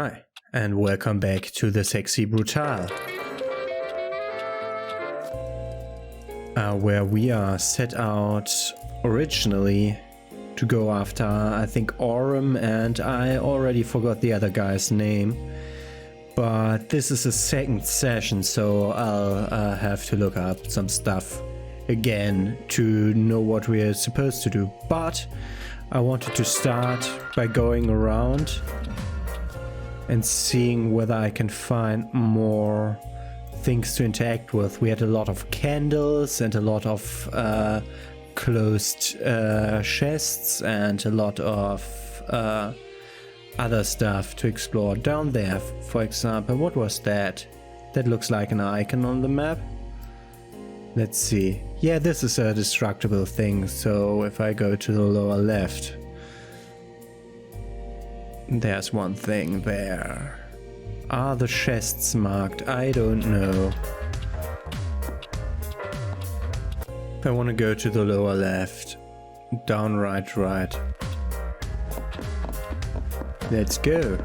Hi, and welcome back to the Sexy Brutale, where we are set out originally to go after, I think, Aurum, and I already forgot the other guy's name. But this is a second session, so I'll have to look up some stuff again to know what we are supposed to do. But I wanted to start by going around and seeing whether I can find more things to interact with. We had a lot of candles and a lot of closed chests and a lot of other stuff to explore. Down there, for example, what was that? That looks like an icon on the map. Let's see. Yeah, this is a destructible thing, so if I go to the lower left, there's one thing there. Are the chests marked? I don't know. I want to go to the lower left. Down, right. Let's go.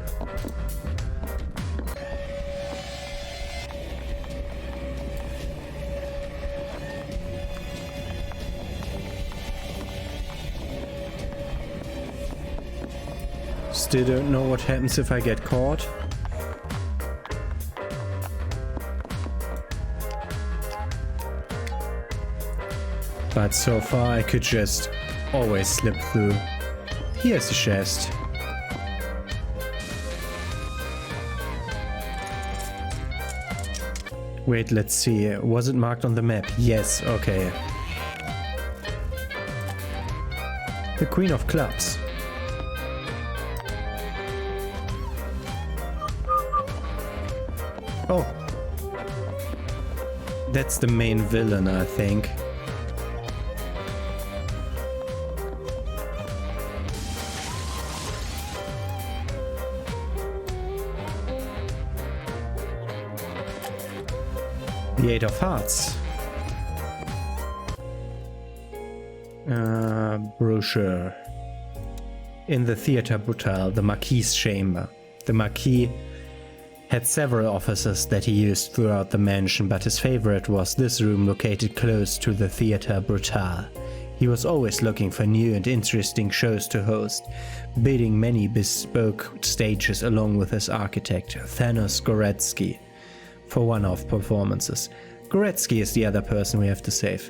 Still don't know what happens if I get caught. But so far I could just always slip through. Here's a chest. Wait, let's see. Was it marked on the map? Yes, okay. The Queen of Clubs. Oh. That's the main villain, I think. The Eight of Hearts. Brochure. In the Theatre Brutale, the Marquis's chamber. The Marquis had several offices that he used throughout the mansion, but his favorite was this room located close to the Theatre Brutale. He was always looking for new and interesting shows to host, building many bespoke stages along with his architect, Thanos Goretsky, for one-off performances. Goretsky is the other person we have to save.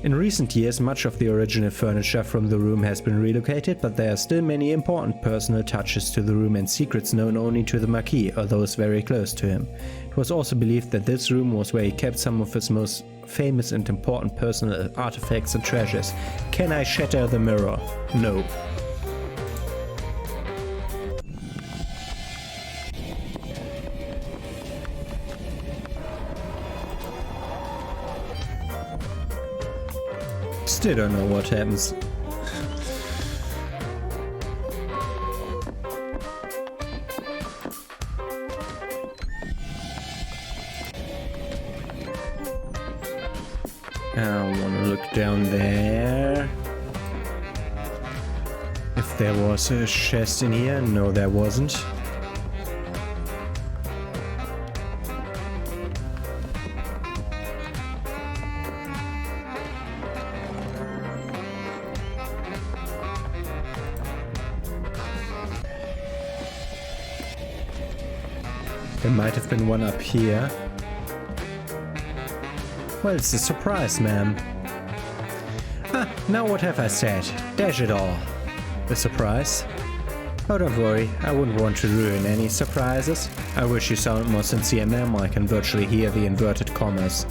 In recent years, much of the original furniture from the room has been relocated, but there are still many important personal touches to the room and secrets known only to the Marquis or those very close to him. It was also believed that this room was where he kept some of his most famous and important personal artifacts and treasures. Can I shatter the mirror? No. Still don't know what happens. I want to look down there. If there was a chest in here, no there wasn't. There might have been one up here. Well, it's a surprise, ma'am. Ah, now what have I said? Dash it all. A surprise? Oh, don't worry, I wouldn't want to ruin any surprises. I wish you sound more sincere, ma'am. I can virtually hear the inverted commas.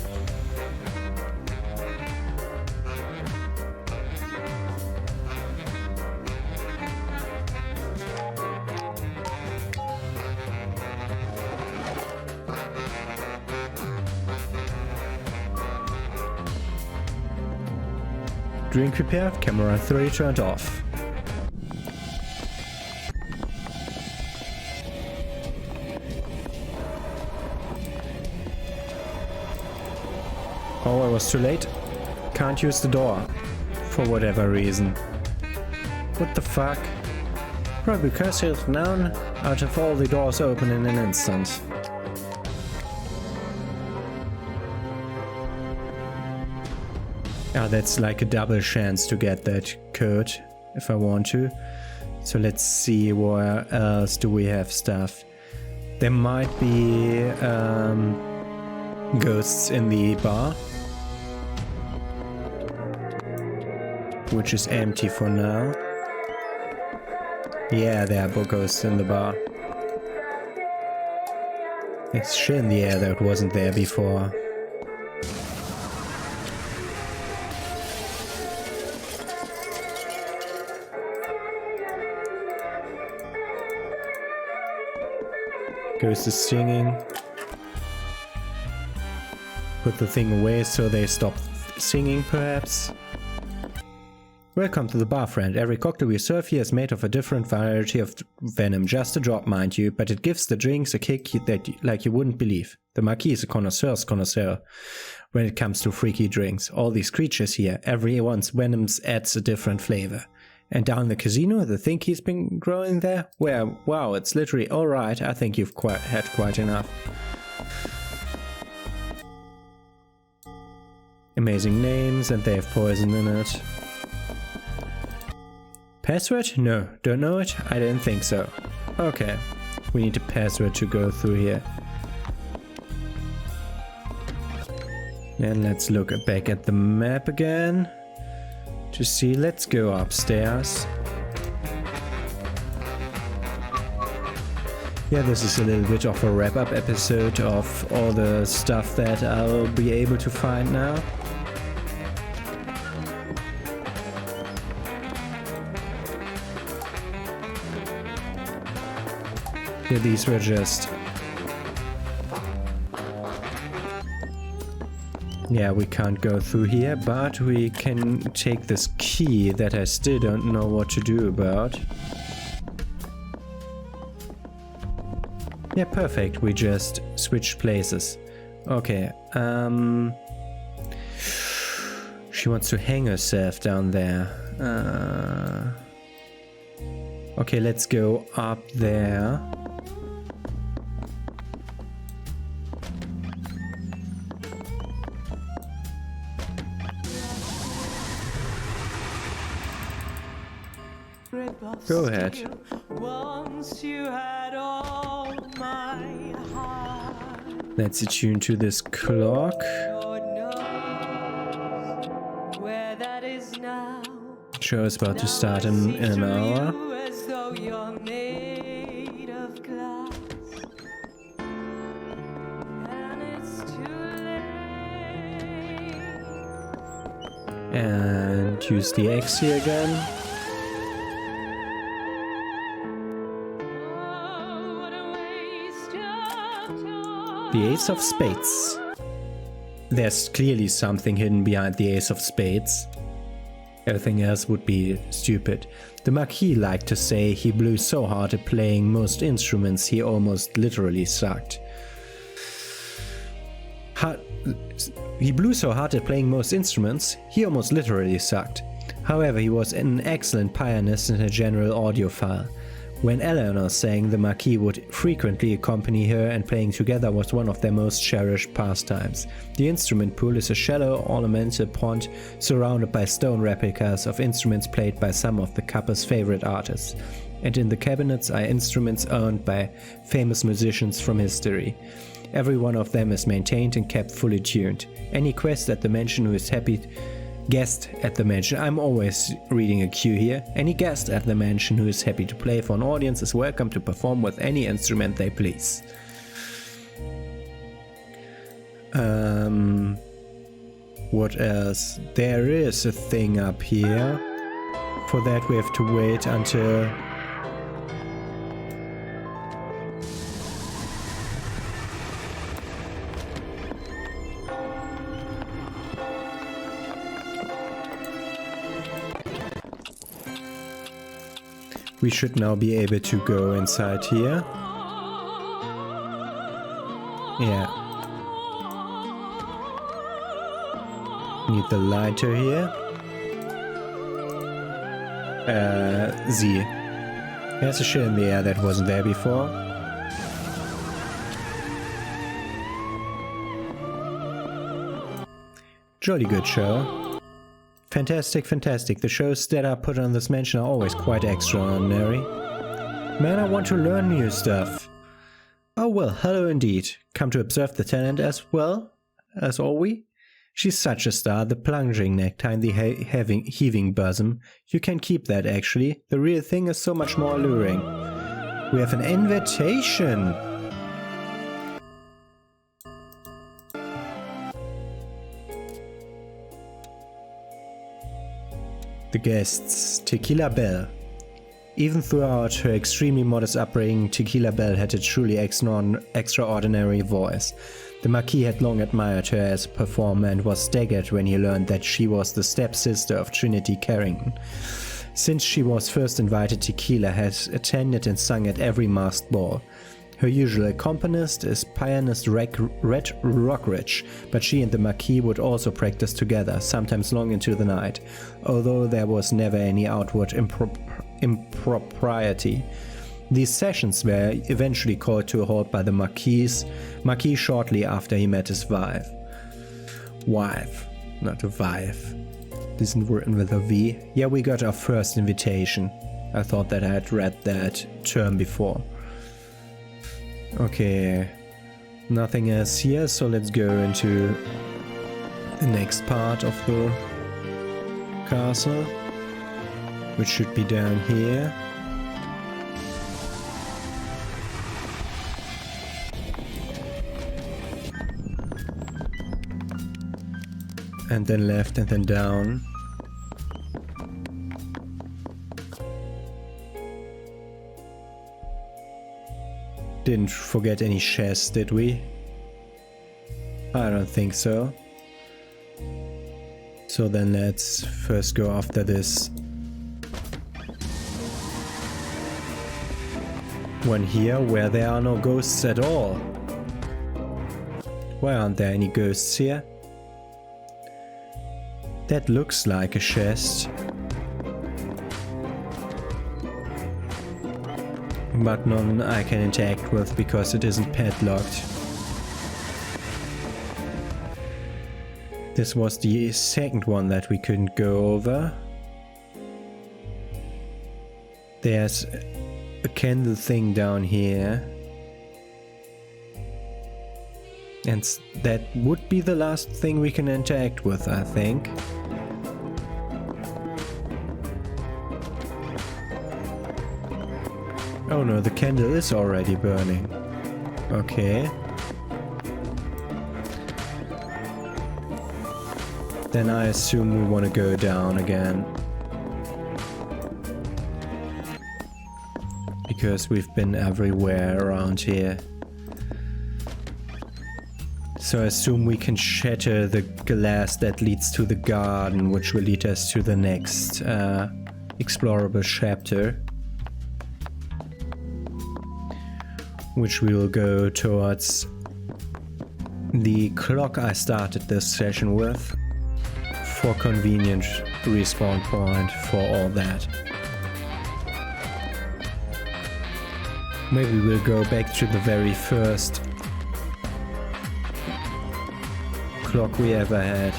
Drink prepared, camera 3 turned off. Oh, I was too late. Can't use the door. For whatever reason. What the fuck? Probably because he's known out of all the doors open in an instant. Ah, that's like a double chance to get that code if I want to. So let's see where else do we have stuff. There might be ghosts in the bar, which is empty for now. Yeah, there are ghosts in the bar. It's shit in the air that wasn't there before. Ghost is singing. Put the thing away so they stop singing, perhaps. Welcome to the bar, friend. Every cocktail we serve here is made of a different variety of venom. Just a drop, mind you, but it gives the drinks a kick like you wouldn't believe. The Marquis is a connoisseur's connoisseur when it comes to freaky drinks. All these creatures here, everyone's venoms adds a different flavor. And down in the casino, the thing he's been growing there? Well, wow, it's literally alright. I think you've had quite enough. Amazing names, and they have poison in it. Password? No, don't know it? I didn't think so. Okay, we need a password to go through here. And let's look back at the map again. To see, let's go upstairs. Yeah, this is a little bit of a wrap-up episode of all the stuff that I'll be able to find now. Yeah, these were just... Yeah, we can't go through here, but we can take this key that I still don't know what to do about. Yeah, perfect. We just switched places. Okay, she wants to hang herself down there. Okay, let's go up there. Go ahead. Let's attune to this clock. Show is about to start in an hour. And use the X here again. The Ace of Spades. There's clearly something hidden behind the Ace of Spades. Everything else would be stupid. The Marquis liked to say he blew so hard at playing most instruments he almost literally sucked. He blew so hard at playing most instruments, he almost literally sucked. However, he was an excellent pianist and a general audiophile. When Eleanor sang, the Marquis would frequently accompany her, and playing together was one of their most cherished pastimes. The instrument pool is a shallow, ornamental pond surrounded by stone replicas of instruments played by some of the couple's favorite artists. And in the cabinets are instruments owned by famous musicians from history. Every one of them is maintained and kept fully tuned. Any guest at the mansion who is happy I'm always reading a cue here. Any guest at the mansion who is happy to play for an audience is welcome to perform with any instrument they please. What else? There is a thing up here. For that we have to wait until... We should now be able to go inside here. Yeah. Need the lighter here. Z. There's a shit in the air that wasn't there before. Jolly good show. Fantastic, fantastic. The shows that are put on this mansion are always quite extraordinary. Man, I want to learn new stuff. Oh well, hello indeed. Come to observe the tenant as well as all we? She's such a star, the plunging necktie and the heaving bosom. You can keep that actually. The real thing is so much more alluring. We have an invitation! The guests, Tequila Belle. Even throughout her extremely modest upbringing, Tequila Belle had a truly extraordinary voice. The Marquis had long admired her as a performer and was staggered when he learned that she was the stepsister of Trinity Carrington. Since she was first invited, Tequila has attended and sung at every masked ball. Her usual accompanist is pianist Red Rockridge, but she and the Marquis would also practice together, sometimes long into the night, although there was never any outward impropriety. These sessions were eventually called to a halt by the Marquis shortly after he met his wife. Wife, not a wife. This isn't written with a V. Yeah, we got our first invitation. I thought that I had read that term before. Okay, nothing else here, so let's go into the next part of the castle, which should be down here. And then left and then down. Didn't forget any chests, did we? I don't think so. So then let's first go after this one here, where there are no ghosts at all. Why aren't there any ghosts here? That looks like a chest. But none I can interact with because it isn't padlocked. This was the second one that we couldn't go over. There's a candle thing down here. And that would be the last thing we can interact with, I think. Oh no, the candle is already burning. Okay. Then I assume we want to go down again. Because we've been everywhere around here. So I assume we can shatter the glass that leads to the garden, which will lead us to the next explorable chapter. Which we will go towards the clock I started this session with, for convenient respawn point for all that. Maybe we'll go back to the very first clock we ever had.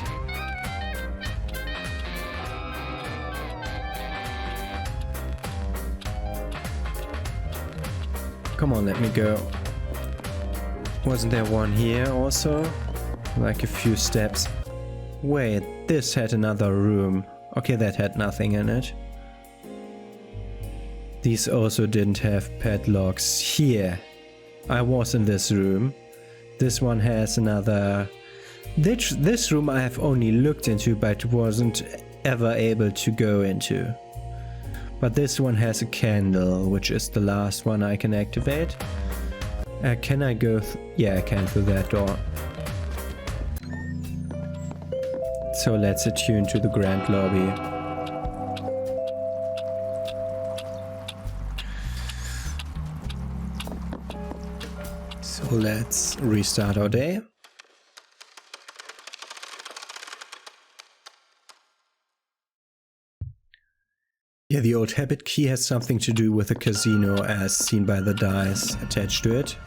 Come on, let me go. Wasn't there one here also? Like a few steps. Wait, this had another room. Okay, that had nothing in it. These also didn't have padlocks. Here, I was in this room. This one has another... This room I have only looked into, but wasn't ever able to go into. But this one has a candle, which is the last one I can activate. Can I go? Yeah, I can through that door. So let's attune to the grand lobby. So let's restart our day. Yeah, the old habit key has something to do with the casino as seen by the dice attached to it.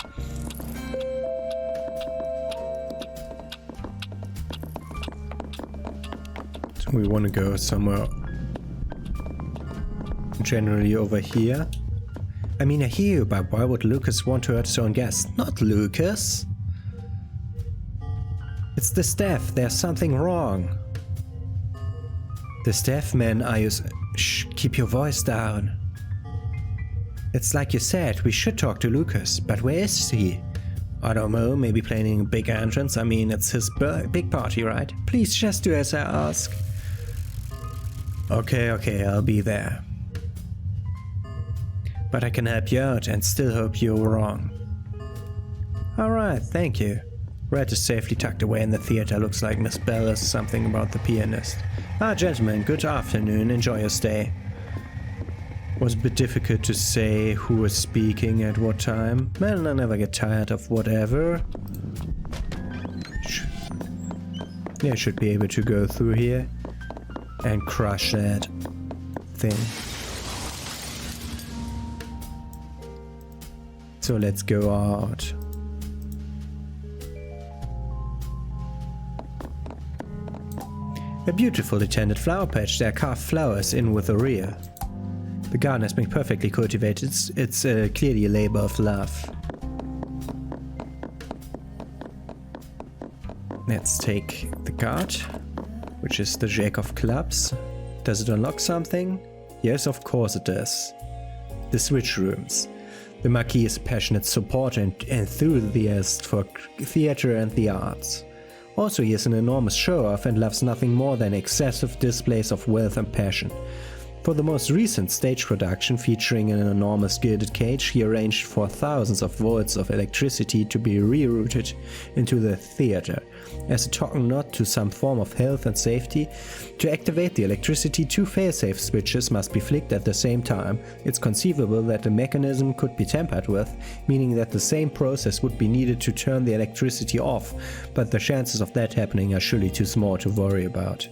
So we want to go somewhere generally over here. I mean, I hear you, but why would Lucas want to hurt his own guest? Not Lucas! It's the staff, there's something wrong. The staff men are you... Shh, keep your voice down. It's like you said, we should talk to Lucas, but where is he? I don't know, maybe planning a big entrance. I mean, it's his big party, right? Please just do as I ask. Okay, I'll be there. But I can help you out and still hope you're wrong. Alright, thank you. Red is safely tucked away in the theater. Looks like Miss Bell is something about the pianist. Ah, gentlemen, good afternoon. Enjoy your stay. Was a bit difficult to say who was speaking at what time. Well, I never get tired of whatever. Yeah, I should be able to go through here and crush that thing. So let's go out. A beautifully tended flower patch. There are carved flowers in with the rear. The garden has been perfectly cultivated. It's clearly a labor of love. Let's take the card, which is the Jack of Clubs. Does it unlock something? Yes, of course it does. The switch rooms. The Marquis is a passionate supporter and enthusiast for theater and the arts. Also, he is an enormous show-off and loves nothing more than excessive displays of wealth and passion. For the most recent stage production featuring an enormous gilded cage, he arranged for thousands of volts of electricity to be rerouted into the theater. As a token nod to some form of health and safety, to activate the electricity, two failsafe switches must be flicked at the same time. It's conceivable that the mechanism could be tampered with, meaning that the same process would be needed to turn the electricity off, but the chances of that happening are surely too small to worry about.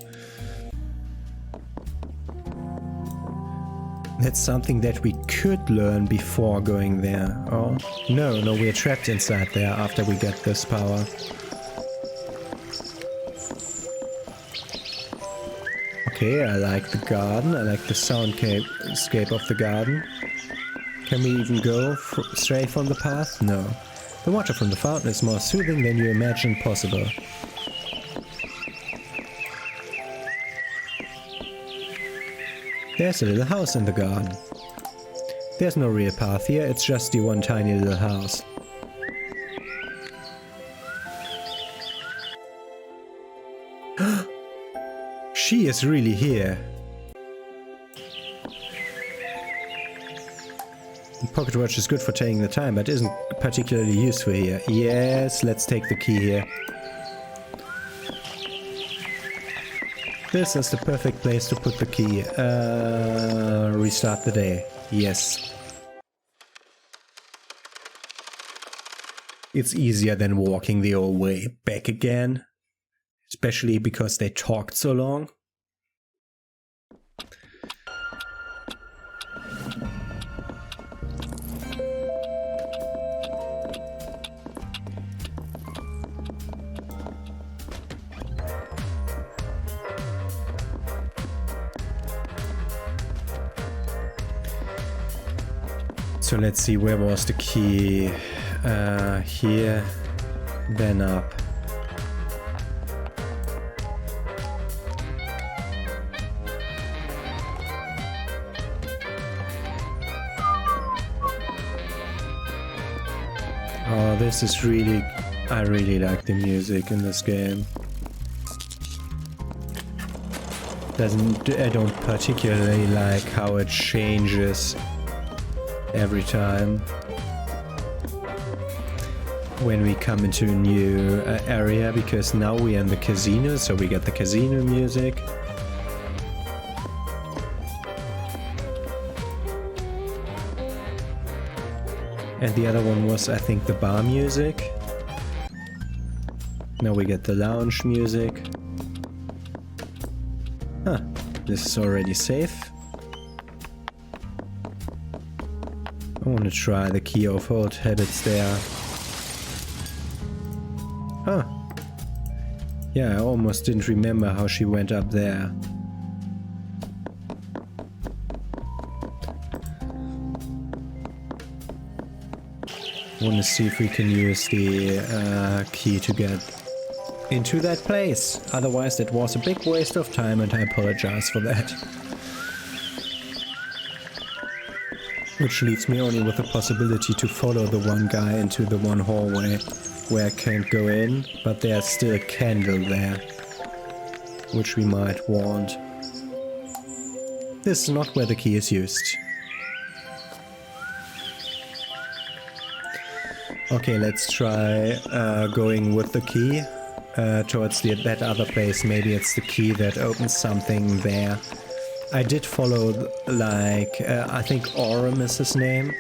That's something that we could learn before going there. Oh, no, we're trapped inside there after we get this power. Okay, I like the garden. I like the soundscape of the garden. Can we even go straight from the path? No. The water from the fountain is more soothing than you imagined possible. There's a little house in the garden. There's no real path here, it's just the one tiny little house. She is really here. The pocket watch is good for taking the time, but isn't particularly useful here. Yes, let's take the key here. This is the perfect place to put the key. Restart the day. Yes. It's easier than walking the old way back again. Especially because they talked so long. So let's see, where was the key? Here, then up. Oh, this is really... I really like the music in this game. I don't particularly like how it changes every time when we come into a new area, because now we're in the casino, so we get the casino music. And the other one was, I think, the bar music. Now we get the lounge music. Huh, this is already safe. I want to try the key of old habits there. Huh. Yeah, I almost didn't remember how she went up there. Want to see if we can use the key to get into that place. Otherwise, that was a big waste of time and I apologize for that. Which leaves me only with the possibility to follow the one guy into the one hallway where I can't go in, but there's still a candle there, which we might want. This is not where the key is used. Okay, let's try going with the key towards that other place. Maybe it's the key that opens something there. I did follow, like, I think Orem is his name.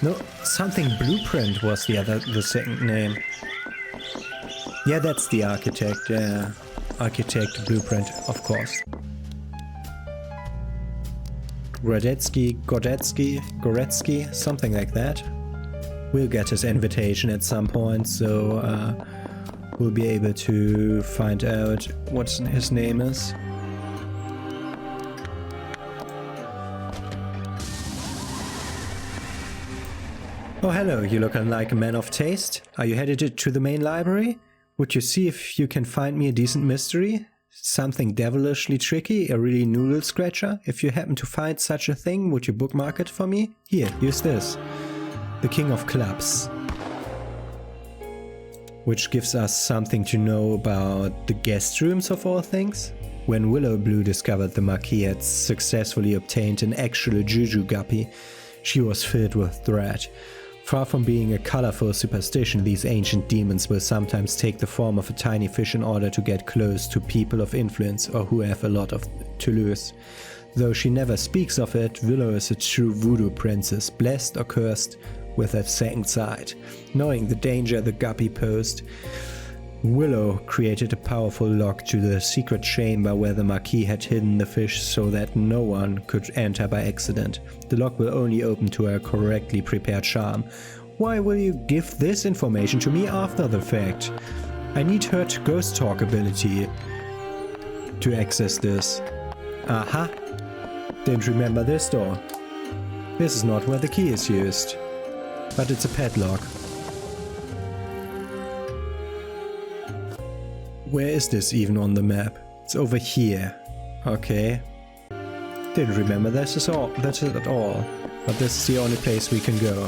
No, something Blueprint was the second name. Yeah, that's the architect, yeah. Architect Blueprint, of course. Goretsky, something like that. We'll get his invitation at some point, so we'll be able to find out what his name is. Oh hello, you look like a man of taste. Are you headed to the main library? Would you see if you can find me a decent mystery? Something devilishly tricky, a really noodle scratcher? If you happen to find such a thing, would you bookmark it for me? Here, use this. The King of Clubs. Which gives us something to know about the guest rooms of all things. When Willowblue discovered the Marquis had successfully obtained an actual juju guppy, she was filled with dread. Far from being a colorful superstition, these ancient demons will sometimes take the form of a tiny fish in order to get close to people of influence or who have a lot to lose. Though she never speaks of it, Willow is a true voodoo princess, blessed or cursed with that second side. Knowing the danger the guppy posed, Willow created a powerful lock to the secret chamber where the Marquis had hidden the fish so that no one could enter by accident. The lock will only open to a correctly prepared charm. Why will you give this information to me after the fact? I need her ghost talk ability to access this. Aha! Didn't remember this door. This is not where the key is used, but it's a padlock. Where is this even on the map? It's over here. Okay. Didn't remember this at all, but this is the only place we can go.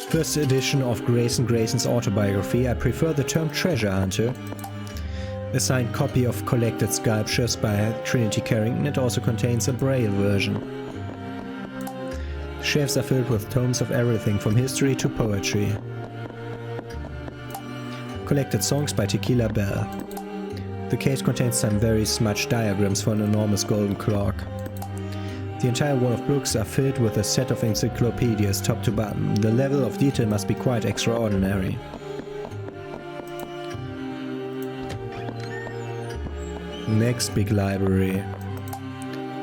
First edition of Grayson Grayson's autobiography. I prefer the term treasure hunter. A signed copy of collected sculptures by Trinity Carrington. It also contains a braille version. The shelves are filled with tomes of everything from history to poetry. Collected songs by Tequila Bell. The case contains some very smudged diagrams for an enormous golden clock. The entire wall of books are filled with a set of encyclopedias top to bottom. The level of detail must be quite extraordinary. Next big library.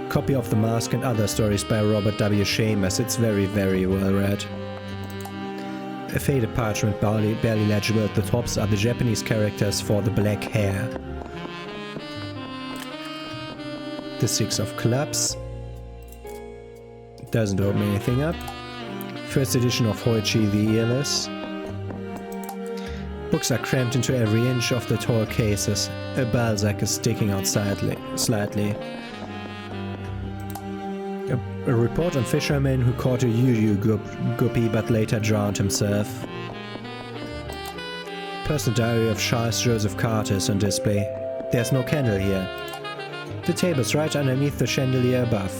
Copy of The Mask and Other Stories by Robert W. Chambers. It's very, very well read. A faded parchment, barely legible at the tops, are the Japanese characters for the black hair. The Six of Clubs. Doesn't open anything up. First edition of Hoichi the Earless. Books are crammed into every inch of the tall cases. A Balzac is sticking out slightly. A report on fisherman who caught a yuyu guppy but later drowned himself. Personal diary of Charles Joseph Carter is on display. There's no candle here. The table's right underneath the chandelier above.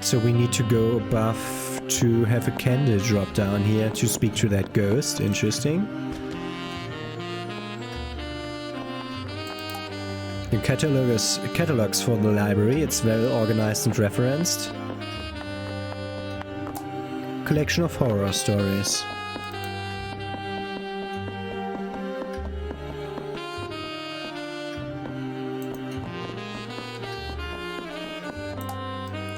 So we need to go above to have a candle drop down here to speak to that ghost. Interesting. The catalogs for the library. It's well organized and referenced. Collection of horror stories.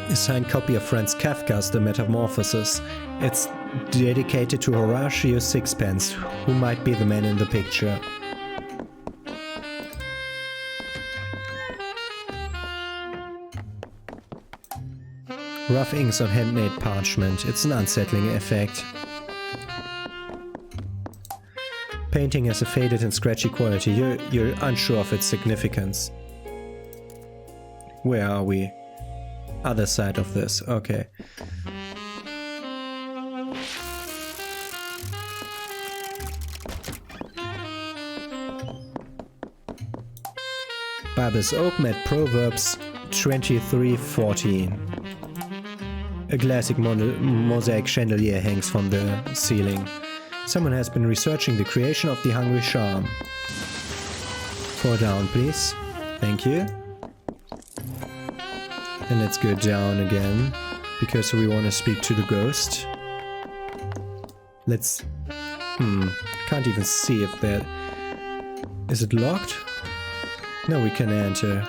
A A signed copy of Franz Kafka's The Metamorphosis. It's dedicated to Horatio Sixpence, who might be the man in the picture. Rough inks on handmade parchment. It's an unsettling effect. Painting has a faded and scratchy quality. You're unsure of its significance. Where are we? Other side of this. Okay. Bible is open at Proverbs 23:14. A classic mosaic chandelier hangs from the ceiling. Someone has been researching the creation of the hungry charm. 4 down, please. Thank you. And let's go down again, because we want to speak to the ghost. Let's... can't even see if that... Is it locked? No, we can enter.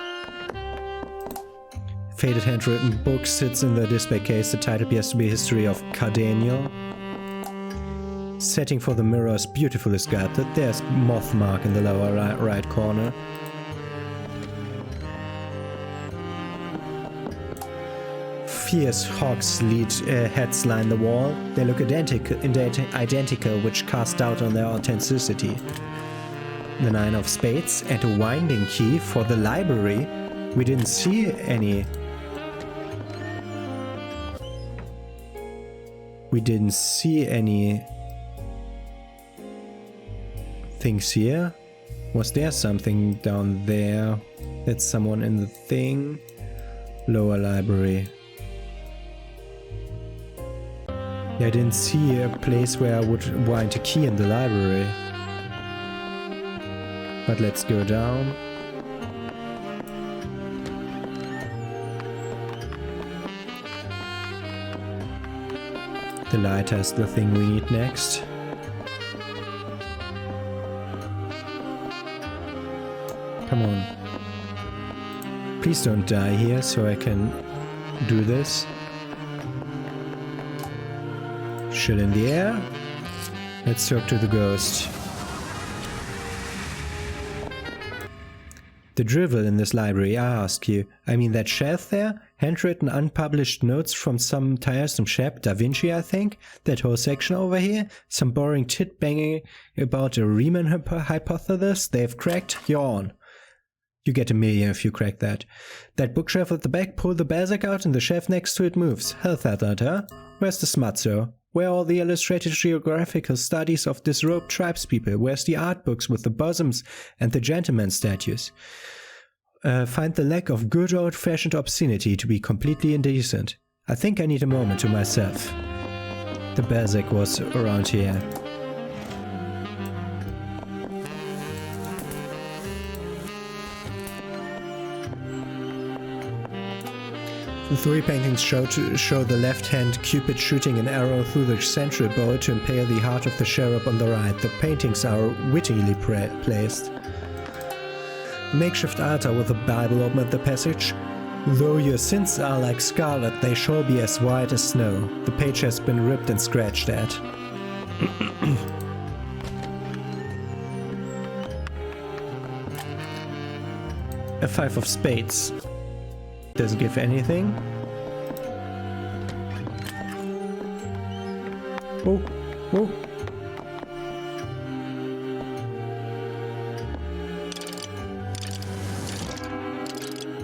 Faded handwritten book sits in the display case. The title appears to be History of Cardenio. Setting for the mirror is beautifully sculpted. There's moth mark in the lower right corner. Fierce hawks' heads line the wall. They look identical, which cast doubt on their authenticity. The 9 of spades and a winding key for the library. We didn't see any. We didn't see any things here. Was there something down there? That's someone in the thing. Lower library. Yeah, I didn't see a place where I would wind a key in the library. But let's go down. The lighter is the thing we need next. Come on. Please don't die here so I can do this. Shell in the air. Let's talk to the ghost. The drivel in this library, I ask you. I mean that shelf there? Handwritten unpublished notes from some tiresome chap, Da Vinci I think? That whole section over here? Some boring tit banging about a Riemann hypothesis they've cracked? You're on. You get $1 million if you crack that. That bookshelf at the back, pull the Balzac out and the shelf next to it moves. Hell that, huh? Where's the smutzo? Where are all the illustrated geographical studies of disrobed tribespeople? Where's the art books with the bosoms and the gentleman statues? Find the lack of good old-fashioned obscenity to be completely indecent. I think I need a moment to myself. The Balzac was around here. The 3 paintings show the left-hand Cupid shooting an arrow through the central bowl to impale the heart of the cherub on the right. The paintings are wittily placed. Makeshift altar with a Bible open at the passage. Though your sins are like scarlet, they shall be as white as snow. The page has been ripped and scratched at. A 5 of spades. Doesn't give anything. Oh, oh.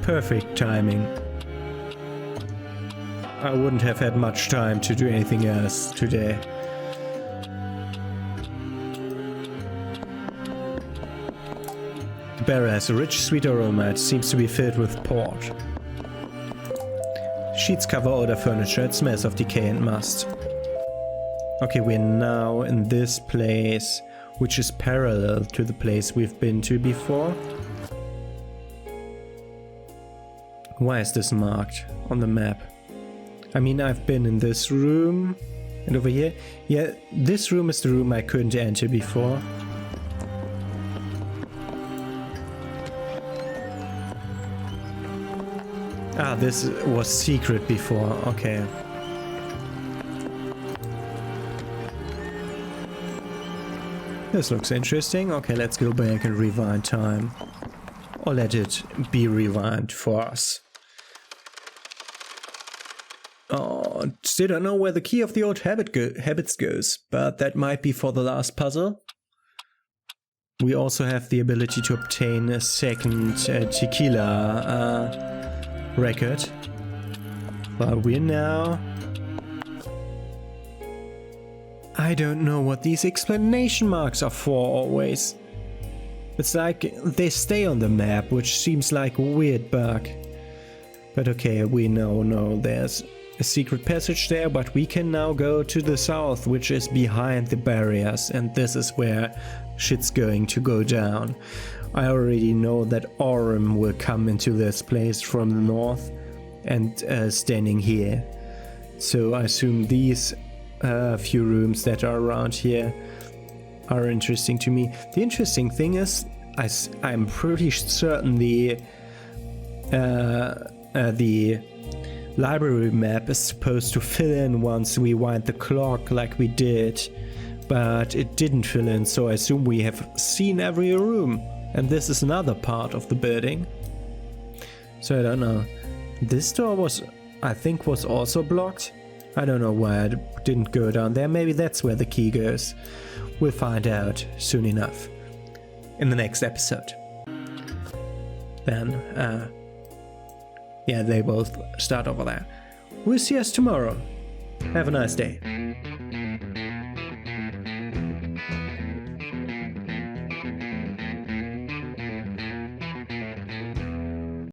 Perfect timing. I wouldn't have had much time to do anything else today. The barrel has a rich, sweet aroma. It seems to be filled with port. Sheets cover older furniture. It smells of decay and must. Okay, we're now in this place, which is parallel to the place we've been to before. Why is this marked on the map? I mean, I've been in this room and over here. Yeah, this room is the room I couldn't enter before. Ah, this was secret before. Okay. This looks interesting. Okay, let's go back and rewind time. Or let it be rewind for us. Oh, still don't know where the key of the old habits goes, but that might be for the last puzzle. We also have the ability to obtain a second tequila record. But we're now... I don't know what these explanation marks are for always. It's like they stay on the map, which seems like a weird bug. But okay, we know there's a secret passage there, but we can now go to the south, which is behind the barriers, and this is where shit's going to go down. I already know that Aurum will come into this place from the north and standing here. So I assume these few rooms that are around here are interesting to me. The interesting thing is, I'm pretty certain the library map is supposed to fill in once we wind the clock like we did, but it didn't fill in, so I assume we have seen every room, and this is another part of the building. So I don't know. This door was, I think, was also blocked. I don't know why it didn't go down there. Maybe that's where the key goes. We'll find out soon enough in the next episode. Then, yeah, they both start over there. We'll see us tomorrow. Have a nice day.